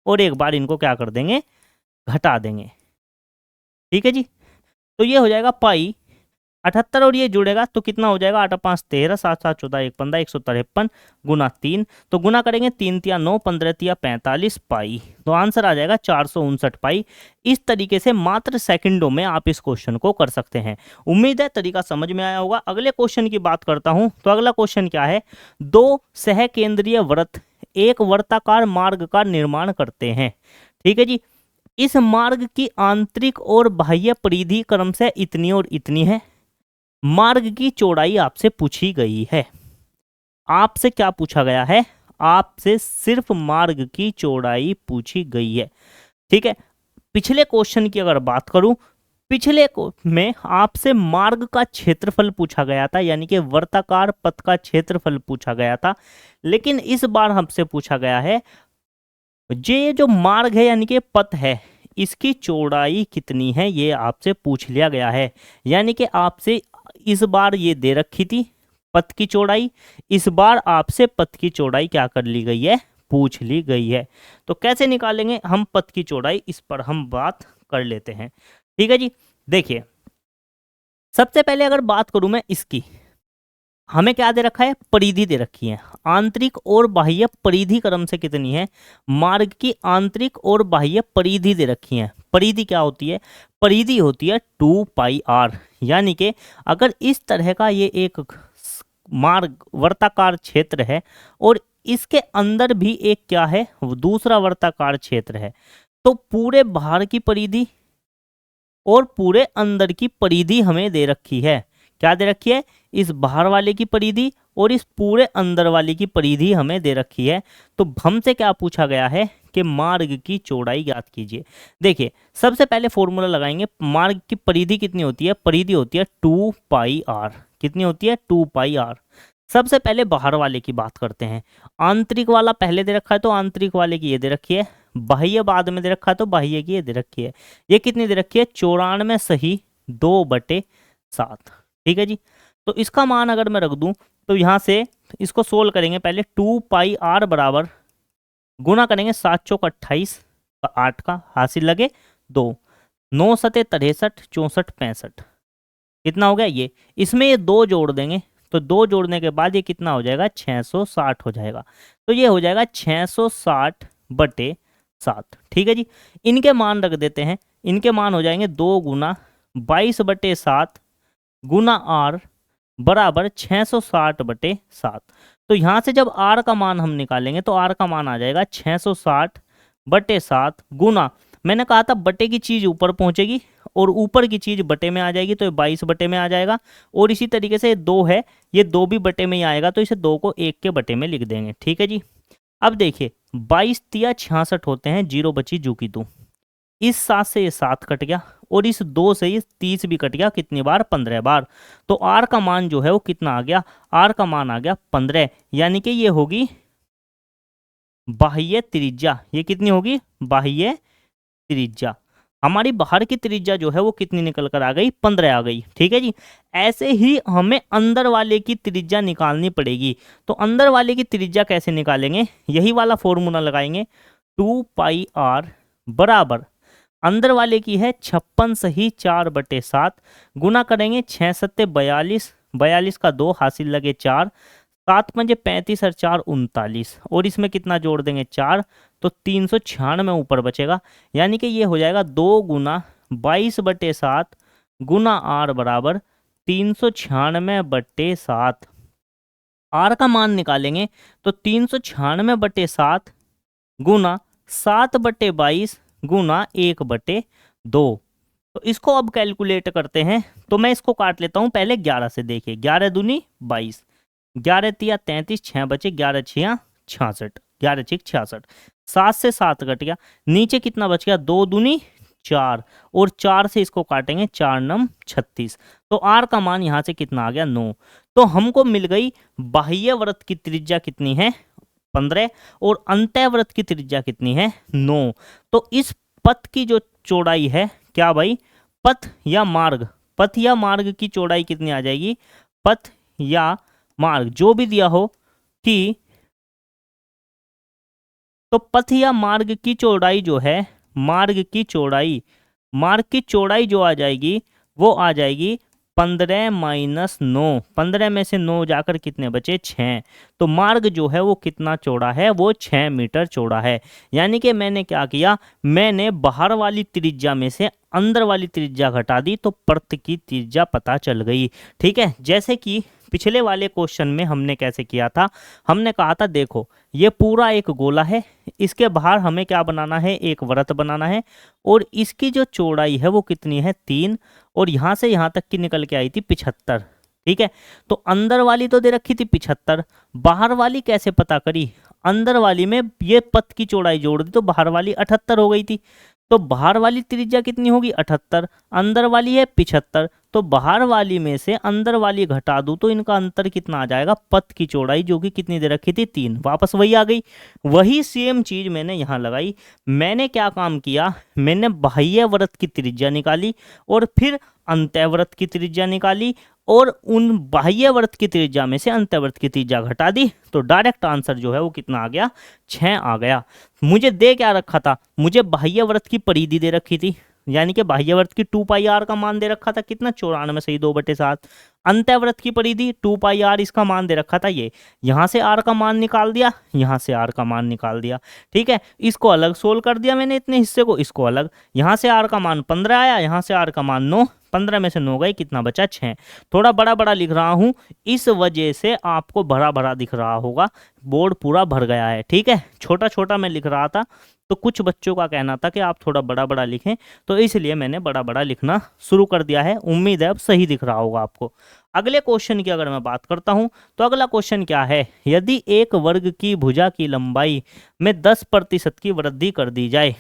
और एक बार इनको क्या कर देंगे, घटा देंगे। ठीक है जी, तो ये हो जाएगा पाई 78 और ये जुड़ेगा तो कितना हो जाएगा, 8 5 13, 7 7 14 1 15, 153 गुना 3, तो गुना करेंगे 3 तिया 9, 15 तिया 45 पाई। तो आंसर आ जाएगा 459 पाई। इस तरीके से मात्र सेकंडों में आप इस क्वेश्चन को कर सकते हैं। उम्मीद है तरीका समझ में आया होगा। अगले क्वेश्चन की बात करता हूं, तो अगला क्वेश्चन क्या है, दो सहकेंद्रीय वृत्त एक वर्ताकार मार्ग का निर्माण करते हैं। ठीक है जी, इस मार्ग की आंतरिक और बाह्य परिधि क्रम से इतनी और इतनी है। मार्ग की चौड़ाई आपसे पूछी गई है। आपसे क्या पूछा गया है, आपसे सिर्फ मार्ग की चौड़ाई पूछी गई है। ठीक है, पिछले क्वेश्चन की अगर बात करूं, पिछले में आपसे मार्ग का क्षेत्रफल पूछा गया था, यानी कि वर्ताकार पथ का क्षेत्रफल पूछा गया था। लेकिन इस बार हमसे पूछा गया है ये जो मार्ग है यानी कि पथ है, इसकी चौड़ाई कितनी है, ये आपसे पूछ लिया गया है। यानी कि आपसे इस बार ये दे रखी थी पथ की चौड़ाई, इस बार आपसे पथ की चौड़ाई क्या कर ली गई है, पूछ ली गई है। तो कैसे निकालेंगे हम पथ की चौड़ाई, इस पर हम बात कर लेते हैं। ठीक है जी, देखिए सबसे पहले अगर बात करूं मैं इसकी, हमें क्या दे रखा है, परिधि दे रखी है। आंतरिक और बाह्य परिधि क्रम से कितनी है, मार्ग की आंतरिक और बाह्य परिधि दे रखी है। परिधि क्या होती है, परिधि होती है 2πr। यानी कि अगर इस तरह का ये एक मार्ग वर्ताकार क्षेत्र है और इसके अंदर भी एक क्या है, दूसरा वर्ताकार क्षेत्र है, तो पूरे बाहर की परिधि और पूरे अंदर की परिधि हमें दे रखी है। क्या दे रखी है, इस बाहर वाले की परिधि और इस पूरे अंदर वाले की परिधि हमें दे रखी है। तो हमसे क्या पूछा गया है कि मार्ग की चौड़ाई ज्ञात कीजिए। देखिए सबसे पहले फॉर्मूला लगाएंगे, मार्ग की परिधि कितनी होती है, परिधि होती है 2πr। कितनी होती है, 2πr। सबसे पहले बाहर वाले की बात करते हैं। आंतरिक वाला पहले दे रखा है तो आंतरिक वाले की ये दे रखी है, बाह्य बाद में दे रखा है तो बाह्य की ये दे रखी है। ये कितनी दे रखी है, 94 सही 2/7। ठीक है जी, तो इसका मान अगर मैं रख दूं तो यहां से इसको सोल्व करेंगे। पहले 2πr बराबर गुना करेंगे 7 चौक 28 8 का हासिल लगे 2, 9 सते 63, 64, 65, कितना हो गया ये। इसमें ये 2 जोड़ देंगे तो 2 जोड़ने के बाद ये कितना हो जाएगा 660 हो जाएगा। तो ये हो जाएगा 660/7। ठीक है जी। इनके मान रख देते हैं, इनके मान हो जाएंगे 2 गुना 22/7 गुना आर बराबर 660/7। तो यहाँ से जब आर का मान हम निकालेंगे तो आर का मान आ जाएगा 660/7 गुना, मैंने कहा था बटे की चीज़ ऊपर पहुंचेगी और ऊपर की चीज़ बटे में आ जाएगी, तो ये 22 बटे में आ जाएगा। और इसी तरीके से 2 है, ये 2 भी बटे में ही आएगा, तो इसे 2 को 1 के बटे में लिख देंगे। ठीक है जी। अब देखिए 22 तिया 66 होते हैं, 0 बची जू की तू। इस 7 से ये 7 कट गया और इस 2 से ये 30 भी कट गया, कितनी बार 15 बार। तो आर का मान जो है वो कितना आ गया, आर का मान आ गया 15, यानी कि ये होगी बाह्य त्रिज्या। ये कितनी होगी बाह्य त्रिज्या। हमारी बाहर की त्रिज्या जो है वो कितनी निकल कर आ गई 15 आ गई। ठीक है जी। ऐसे ही हमें अंदर वाले की त्रिज्या निकालनी पड़ेगी। तो अंदर वाले की त्रिज्या कैसे निकालेंगे, यही वाला फॉर्मूला लगाएंगे, 2πr बराबर अंदर वाले की है 56 सही 4/7 गुना करेंगे 6 सत्ते 42, 42 का 2 हासिल लगे 4, 7 पंजे 35 और 4 39, और इसमें कितना जोड़ देंगे 4, तो 396 ऊपर बचेगा। यानी कि ये हो जाएगा 2 गुना 22/7 गुना आर बराबर 396/7। आर का मान निकालेंगे तो 396/7 गुना 7/22 गुना 1/2। तो इसको अब कैलकुलेट करते हैं, तो मैं इसको काट लेता हूं पहले 11 से। देखिए 11 दूनी 22, 11 तिया 33, 6 बचे, 11 छिया 66, 11 छिक 66, 7 से 7 कट गया, नीचे कितना बच गया 2 दूनी 4, और 4 से इसको काटेंगे 4 नम 36। तो आर का मान यहाँ से कितना आ गया 9। तो हमको मिल गई बाह्य वृत्त की त्रिज्या कितनी है 15 और अंतःवृत्त की त्रिज्या कितनी है 9। तो इस पथ की जो चौड़ाई है, क्या भाई पथ या मार्ग, पथ या मार्ग की चौड़ाई कितनी आ जाएगी, पथ या मार्ग जो भी दिया हो कि, तो पथ या मार्ग की चौड़ाई जो है, मार्ग की चौड़ाई, मार्ग की चौड़ाई जो आ जाएगी वो आ जाएगी 15 - 9, 15 में से 9 जाकर कितने बचे 6। तो मार्ग जो है वो कितना चौड़ा है, वो 6 मीटर चौड़ा है। यानी कि मैंने क्या किया, मैंने बाहर वाली त्रिज्या में से अंदर वाली त्रिज्या घटा दी, तो पृष्ठ की त्रिज्या पता चल गई। ठीक है। जैसे कि पिछले वाले क्वेश्चन में हमने कैसे किया था, हमने कहा था देखो ये पूरा एक गोला है, इसके बाहर हमें क्या बनाना है, एक वृत्त बनाना है, और इसकी जो चौड़ाई है वो कितनी है 3, और यहाँ से यहाँ तक की निकल के आई थी 75। ठीक है। तो अंदर वाली तो दे रखी थी 75, बाहर वाली कैसे पता करी, अंदर वाली में ये पथ की चौड़ाई जोड़ दी तो बाहर वाली 78 हो गई थी। तो बाहर वाली त्रिज्या कितनी होगी 78, अंदर वाली है 75, तो बाहर वाली में से अंदर वाली घटा दूं तो इनका अंतर कितना आ जाएगा, पथ की चौड़ाई जो कि कितनी दे रखी थी 3, वापस वही आ गई। वही सेम चीज मैंने यहाँ लगाई। मैंने क्या काम किया, मैंने बाह्य वृत्त की त्रिज्या निकाली और फिर अंतःवृत्त की त्रिज्या निकाली, और उन बाह्य वृत्त की त्रिज्या में से अंतःवृत्त की त्रिज्या घटा दी, तो डायरेक्ट आंसर जो है वो कितना आ गया 6 आ गया। मुझे दे क्या रखा था, मुझे बाह्य वृत्त की परिधि दे रखी थी, यानी कि बाह्य वृत्त की 2πr का मान दे रखा था कितना 94 सही 2/7। अंतःवृत्त की परिधि 2πr इसका मान दे रखा था ये, यहाँ से r का मान निकाल दिया, यहाँ से r का मान निकाल दिया। ठीक है। इसको अलग सोल्व कर दिया मैंने, इतने हिस्से को, इसको अलग, यहाँ से r का मान 15 आया, यहाँ से r का मान 9, 15 में से 9 गए, कितना बचा 6। थोड़ा बड़ा बड़ा लिख रहा हूँ, इस वजह से आपको भरा भरा दिख रहा होगा, बोर्ड पूरा भर गया है। ठीक है। छोटा छोटा मैं लिख रहा था तो कुछ बच्चों का कहना था कि आप थोड़ा बड़ा बड़ा लिखें, तो इसलिए मैंने बड़ा बड़ा लिखना शुरू कर दिया है। उम्मीद है अब सही दिख रहा होगा आपको। अगले क्वेश्चन की अगर मैं बात करता हूं तो अगला क्वेश्चन क्या है, यदि एक वर्ग की भुजा की लंबाई में 10% की वृद्धि कर दी जाए।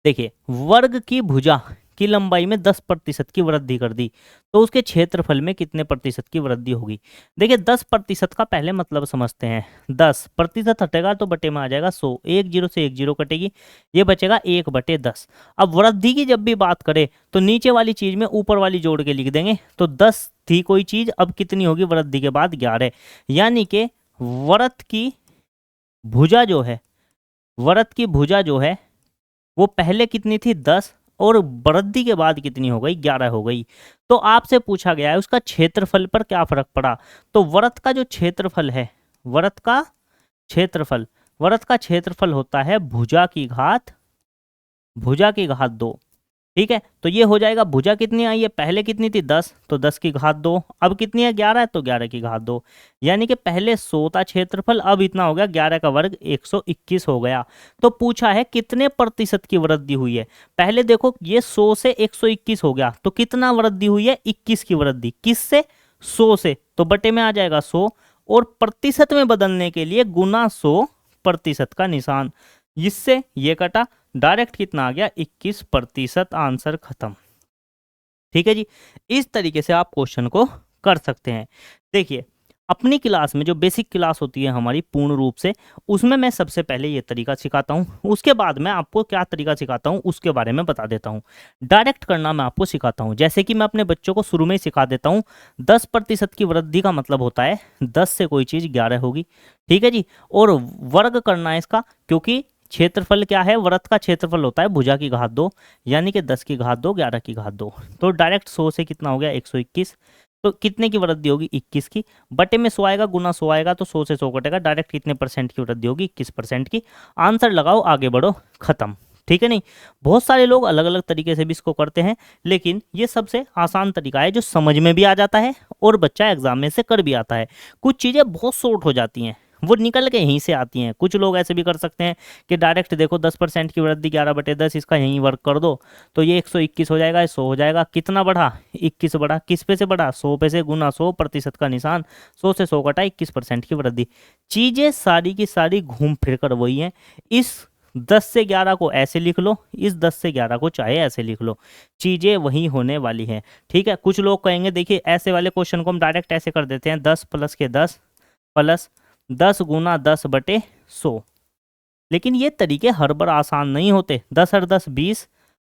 देखिए वर्ग की भुजा की लंबाई में 10% की वृद्धि कर दी तो उसके क्षेत्रफल में कितने प्रतिशत की वृद्धि होगी। देखिए 10% का पहले मतलब समझते हैं। 10% हटेगा तो बटे में आ जाएगा 100, 1 0 से 1 0 कटेगी, ये बचेगा 1/10। अब वृद्धि की जब भी बात करें तो नीचे वाली चीज में ऊपर वाली जोड़ के लिख देंगे, तो 10 थी कोई चीज, अब कितनी होगी वृद्धि के बाद 11, यानी कि वृत्त की भुजा जो है, वृत्त की भुजा जो है वो पहले कितनी थी 10 और वृद्धि के बाद कितनी हो गई 11 हो गई। तो आपसे पूछा गया है उसका क्षेत्रफल पर क्या फर्क पड़ा। तो वृत्त का जो क्षेत्रफल है, वृत्त का क्षेत्रफल, वृत्त का क्षेत्रफल होता है भुजा की घात 2। ठीक है, तो ये हो जाएगा भुजा कितनी आई है, पहले कितनी थी 10, तो 10 की घात 2, अब कितनी है 11 है, तो 11 की घात 2। यानी कि पहले 100 था क्षेत्रफल, अब इतना हो गया 11 का वर्ग 121 हो गया। तो पूछा है कितने प्रतिशत की वृद्धि हुई है। पहले देखो ये 100 से 121 हो गया, तो कितना वृद्धि हुई है, 21 की वृद्धि। किस से, 100 से, तो बटे में आ जाएगा 100, और प्रतिशत में बदलने के लिए गुना 100 प्रतिशत का निशान, इससे ये कटा, डायरेक्ट कितना आ गया 21%, आंसर खत्म। ठीक है जी, इस तरीके से आप क्वेश्चन को कर सकते हैं। देखिए अपनी क्लास में जो बेसिक क्लास होती है हमारी पूर्ण रूप से, उसमें मैं सबसे पहले ये तरीका सिखाता हूँ, उसके बाद मैं आपको क्या तरीका सिखाता हूँ उसके बारे में बता देता हूँ। डायरेक्ट करना मैं आपको सिखाता हूँ, जैसे कि मैं अपने बच्चों को शुरू में ही सिखा देता हूँ 10% की वृद्धि का मतलब होता है 10 से कोई चीज़ 11 होगी। ठीक है जी, और वर्ग करना है इसका, क्योंकि क्षेत्रफल क्या है, वृत्त का क्षेत्रफल होता है भुजा की घात 2, यानी कि 10 की घात 2 11 की घात 2। तो डायरेक्ट 100 से कितना हो गया 121, तो कितने की वृद्धि होगी 21 की, बटे में 100 आएगा, गुना 100 आएगा, तो 100 से 100 कटेगा, डायरेक्ट कितने परसेंट की वृद्धि होगी 21% की। आंसर लगाओ, आगे बढ़ो, खत्म। ठीक है, नहीं बहुत सारे लोग अलग अलग तरीके से भी इसको करते हैं, लेकिन ये सबसे आसान तरीका है जो समझ में भी आ जाता है और बच्चा एग्जाम में से कर भी आता है। कुछ चीज़ें बहुत शॉर्ट हो जाती हैं, वो निकल के यहीं से आती हैं। कुछ लोग ऐसे भी कर सकते हैं कि डायरेक्ट देखो 10% की वृद्धि 11/10, इसका यहीं वर्क कर दो, तो ये 121 हो जाएगा, 100 हो जाएगा, कितना बढ़ा 21 बढ़ा, किस पे से बढ़ा 100 पे से, गुना 100 प्रतिशत का निशान, 100 से 100 कटा 21% की वृद्धि। चीज़ें सारी की सारी घूम फिर कर वही हैं। इस 10 से 11 को ऐसे लिख लो, इस 10 से 11 को चाहे ऐसे लिख लो, चीज़ें वही होने वाली हैं। ठीक है, कुछ लोग कहेंगे देखिए ऐसे वाले क्वेश्चन को हम डायरेक्ट ऐसे कर देते हैं 10 प्लस के 10 प्लस 10 गुना 10/100, लेकिन ये तरीके हर बार आसान नहीं होते। 10 और 10 20,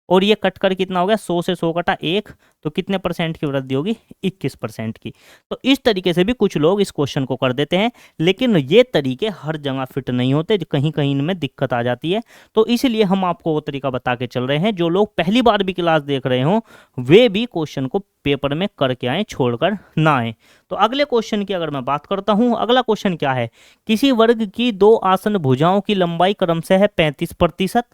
और ये कट कर कितना हो गया 100 से 100 कटा 1, तो कितने परसेंट की वृद्धि होगी 21% की। तो इस तरीके से भी कुछ लोग इस क्वेश्चन को कर देते हैं, लेकिन ये तरीके हर जगह फिट नहीं होते, कहीं कहीं इनमें दिक्कत आ जाती है। तो इसलिए हम आपको वो तरीका बता के चल रहे हैं, जो लोग पहली बार भी क्लास देख रहे हों वे भी क्वेश्चन को पेपर में करके आए, छोड़कर ना आए। तो अगले क्वेश्चन की अगर मैं बात करता हूं, अगला क्वेश्चन क्या है, किसी वर्ग की 2 आसन भुजाओं की लंबाई क्रमशः है 35%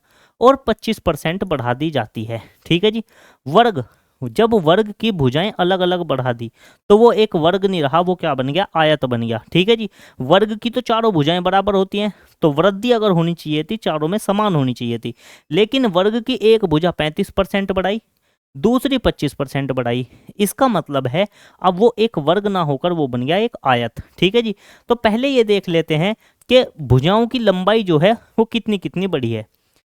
और 25% बढ़ा दी जाती है। ठीक है जी, वर्ग, जब वर्ग की भुजाएं अलग अलग बढ़ा दी तो वो एक वर्ग नहीं रहा, वो क्या बन गया, आयत बन गया। ठीक है जी, वर्ग की तो चारों भुजाएं बराबर होती हैं, तो वृद्धि अगर होनी चाहिए थी चारों में समान होनी चाहिए थी, लेकिन वर्ग की एक भुजा 35% बढ़ाई, दूसरी 25% बढ़ाई, इसका मतलब है अब वो एक वर्ग ना होकर वो बन गया एक आयत। ठीक है जी, तो पहले ये देख लेते हैं कि भुजाओं की लंबाई जो है वो कितनी कितनी बढ़ी है।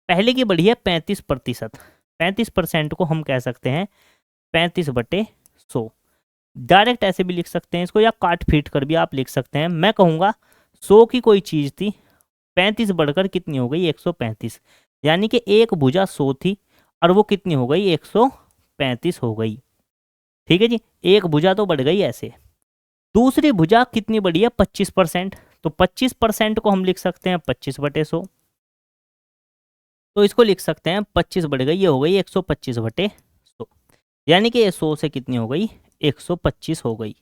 पहले की बढ़ी है 35%, 35% को हम कह सकते हैं 35/100। डायरेक्ट ऐसे भी लिख सकते हैं इसको, या काट पीट कर भी आप लिख सकते हैं। मैं कहूँगा 100 की कोई चीज़ थी, 35 बढ़कर कितनी हो गई 135, यानी कि एक भुजा 100 थी और वो कितनी हो गई 135 हो गई। ठीक है जी, एक भुजा तो बढ़ गई ऐसे। दूसरी भुजा कितनी बढ़ी है 25%, तो 25% को हम लिख सकते हैं 25/100, तो इसको लिख सकते हैं 25 बढ़ गई, ये हो गई 125/100, यानी कि 100 से कितनी हो गई 125 हो गई।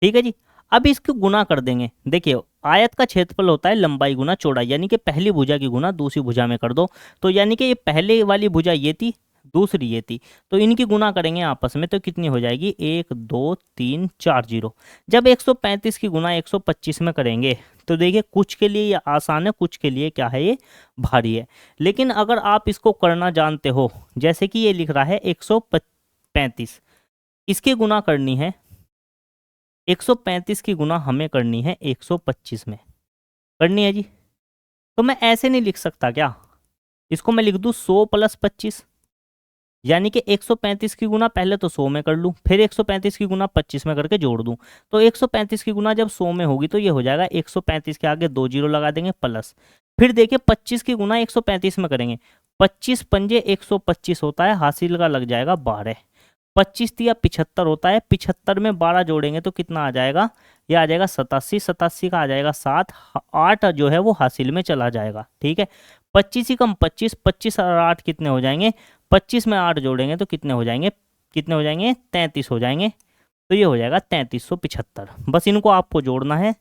ठीक है जी, अब इसको गुना कर देंगे। देखिए आयत का क्षेत्रफल होता है लंबाई गुना चौड़ाई, यानी कि पहली भुजा की गुना दूसरी भुजा में कर दो, तो यानी कि ये पहले वाली भुजा ये थी, दूसरी ये थी, तो इनकी गुना करेंगे आपस में तो कितनी हो जाएगी 1 2 3 4 0। जब 135 की गुना 125 में करेंगे तो देखिए कुछ के लिए ये आसान है, कुछ के लिए क्या है ये भारी है। लेकिन अगर आप इसको करना जानते हो, जैसे कि ये लिख रहा है 135, इसकी गुना करनी है 135 की गुना हमें करनी है 125 में करनी है जी, तो मैं ऐसे नहीं लिख सकता क्या, इसको मैं लिख दूं 100 + 25, यानी कि 135 की गुना पहले तो 100 में कर लूँ, फिर 135 की गुना 25 में करके जोड़ दूँ, तो 135 की गुना जब 100 में होगी तो ये हो जाएगा 135 के आगे 2 जीरो लगा देंगे प्लस, फिर देखिए 25 की गुना 135 में करेंगे, 25 पंजे 125 होता है, हासिल का लग जाएगा 12, 25 तिया 75 होता है, 75 में 12 जोड़ेंगे तो कितना आ जाएगा, ये आ जाएगा 87, 87 का आ जाएगा 7, 8 जो है वो हासिल में चला जाएगा। ठीक है, 25 ही कम 25, 25 और 8 कितने हो जाएंगे, 25 में 8 जोड़ेंगे तो कितने हो जाएंगे, 33 हो जाएंगे। तो ये हो जाएगा 3375। बस इनको आपको जोड़ना है,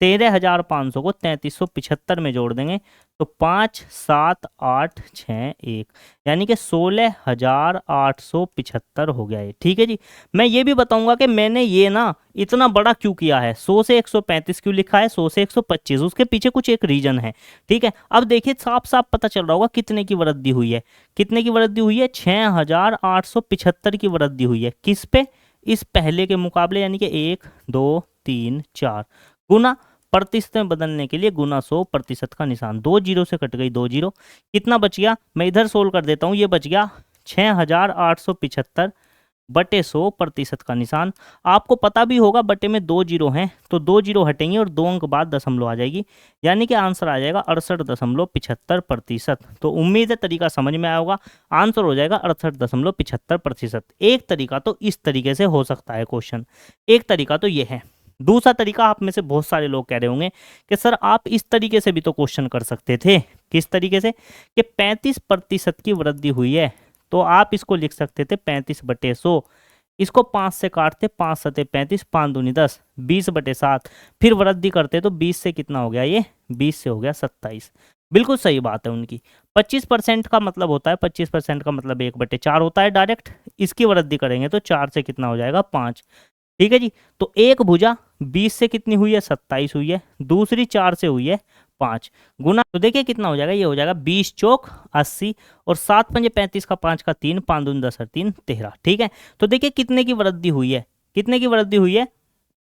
13,500 को 3375 में जोड़ देंगे तो 5, 7, 8, 6, 1 यानी कि 16,875 हो गया ये। ठीक है जी। मैं ये भी बताऊंगा कि मैंने ये ना इतना बड़ा क्यों किया है, 100 से 135 क्यों लिखा है, 100 से 125, उसके पीछे कुछ एक रीजन है। ठीक है, अब देखिए साफ साफ पता चल रहा होगा कितने की वृद्धि हुई है, कितने की वृद्धि हुई है, 6,875 की वृद्धि हुई है। किस पे, इस पहले के मुकाबले, यानी कि 1, 2, 3, 4 गुना, प्रतिशत में बदलने के लिए गुना 100% का निशान, 2 जीरो से कट गई 2 जीरो, कितना बच गया, मैं इधर सोल्व कर देता हूँ, ये बच गया 6,875 बटे 100% का निशान। आपको पता भी होगा बटे में 2 जीरो हैं तो 2 जीरो हटेंगे और 2 अंक बाद दशमलव आ जाएगी, यानी कि आंसर आ जाएगा 68.75%। तो उम्मीद है तरीका समझ में आया होगा, आंसर हो जाएगा 68.75%। एक तरीका तो इस तरीके से हो सकता है क्वेश्चन, एक तरीका तो ये है। दूसरा तरीका, आप में से बहुत सारे लोग कह रहे होंगे कि सर आप इस तरीके से भी तो क्वेश्चन कर सकते थे। किस तरीके से, कि 35% की वृद्धि हुई है तो आप इसको लिख सकते थे 35/100, इसको 5 से काटते, 5 सते 35, 5 दूनी 10, 20/7, फिर वृद्धि करते तो 20 से कितना हो गया, ये 20 से हो गया 27। बिल्कुल सही बात है उनकी। 25% का मतलब होता है, 25% का मतलब 1/4 होता है डायरेक्ट, इसकी वृद्धि करेंगे तो 4 से कितना हो जाएगा, 5। ठीक है जी। तो एक भुजा 20 से कितनी हुई है, 27 हुई है, दूसरी 4 से हुई है 5, गुना तो देखिए कितना हो जाएगा, ये हो जाएगा 20 चौक 80 और 7 पंजे 35 का 5 का 3, 5 दूनी 10 और 3 13। ठीक है, तो देखिए कितने की वृद्धि हुई है, कितने की वृद्धि हुई है,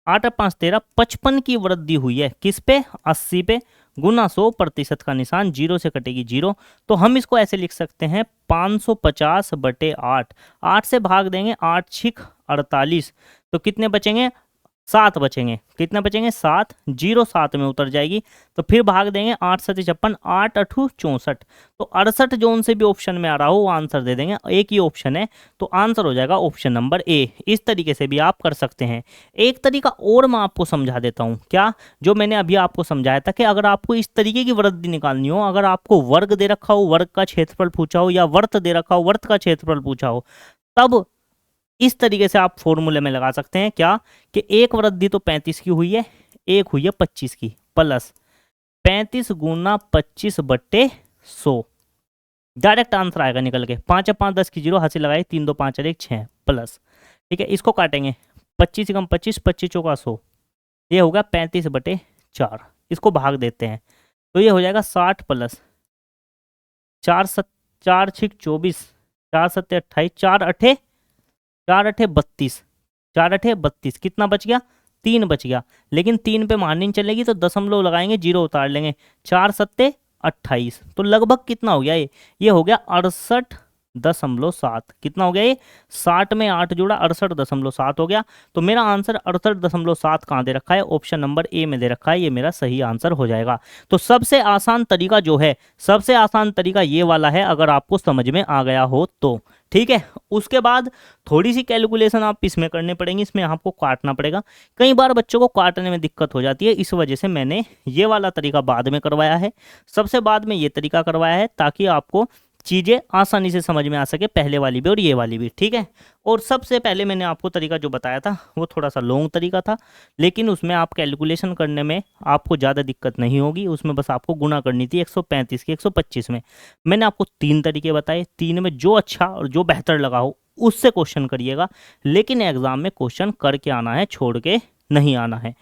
8 और 5 13, 55 की वृद्धि हुई है। किस पे, 80 पे, गुना 100% का निशान, जीरो से कटेगी जीरो, तो हम इसको ऐसे लिख सकते हैं 550/8, 8 से भाग देंगे, 8 छिक 48, तो कितने बचेंगे, 7 बचेंगे, कितने बचेंगे, 7, जीरो 7 में उतर जाएगी, तो फिर भाग देंगे, 8 7 56, 8 8 64, तो 68 जो उनसे भी ऑप्शन में आ रहा हो वो आंसर दे देंगे, एक ही ऑप्शन है तो आंसर हो जाएगा ऑप्शन नंबर ए। इस तरीके से भी आप कर सकते हैं। एक तरीका और मैं आपको समझा देता हूँ, क्या, जो मैंने अभी आपको समझाया था कि अगर आपको इस तरीके की वृद्धि निकालनी हो, अगर आपको वर्ग दे रखा हो, वर्ग का क्षेत्रफल पूछा हो, या वर्त दे रखा हो, वर्त का क्षेत्रफल पूछा हो, तब इस तरीके से आप फॉर्मूले में लगा सकते हैं, क्या, कि एक वृद्धि तो 35 की हुई है, एक हुई है 25 की, प्लस 35 गुना 25/100, डायरेक्ट आंसर आएगा निकल के, 5 5 10 की जीरो, हासिल लगाई, 3 2 5 1 6 प्लस। ठीक है, इसको काटेंगे, 25 कम 25, 25 चौका 100, ये होगा 35/4, इसको भाग देते हैं तो ये हो जाएगा 60 प्लस 4 6 24, 4 7 28, 4 8 32, 4 8 32, कितना बच गया, 3 बच गया, लेकिन 3 पे मार्निंग चलेगी तो दशमलव लगाएंगे, जीरो उतार लेंगे, 4 7 28, तो लगभग कितना हो गया, ये हो गया 68.7, कितना हो गया ये, 60 में 8 जोड़ा 68.7 हो गया। तो मेरा आंसर 68.7 कहाँ दे रखा है, ऑप्शन नंबर ए में दे रखा है, ये मेरा सही आंसर हो जाएगा। तो सबसे आसान तरीका जो है, सबसे आसान तरीका ये वाला है, अगर आपको समझ में आ गया हो तो। ठीक है, उसके बाद थोड़ी सी कैलकुलेशन आप इसमें करने पड़ेंगी, इसमें आपको काटना पड़ेगा, कई बार बच्चों को काटने में दिक्कत हो जाती है, इस वजह से मैंने ये वाला तरीका बाद में करवाया है, सबसे बाद में ये तरीका करवाया है, ताकि आपको चीज़ें आसानी से समझ में आ सके, पहले वाली भी और ये वाली भी। ठीक है, और सबसे पहले मैंने आपको तरीका जो बताया था वो थोड़ा सा लॉन्ग तरीका था, लेकिन उसमें आप कैलकुलेशन करने में आपको ज़्यादा दिक्कत नहीं होगी, उसमें बस आपको गुना करनी थी 135 की 125 में। मैंने आपको 3 तरीके बताए, 3 में जो अच्छा और जो बेहतर लगा हो उससे क्वेश्चन करिएगा, लेकिन एग्जाम में क्वेश्चन करके आना है, छोड़ के नहीं आना है।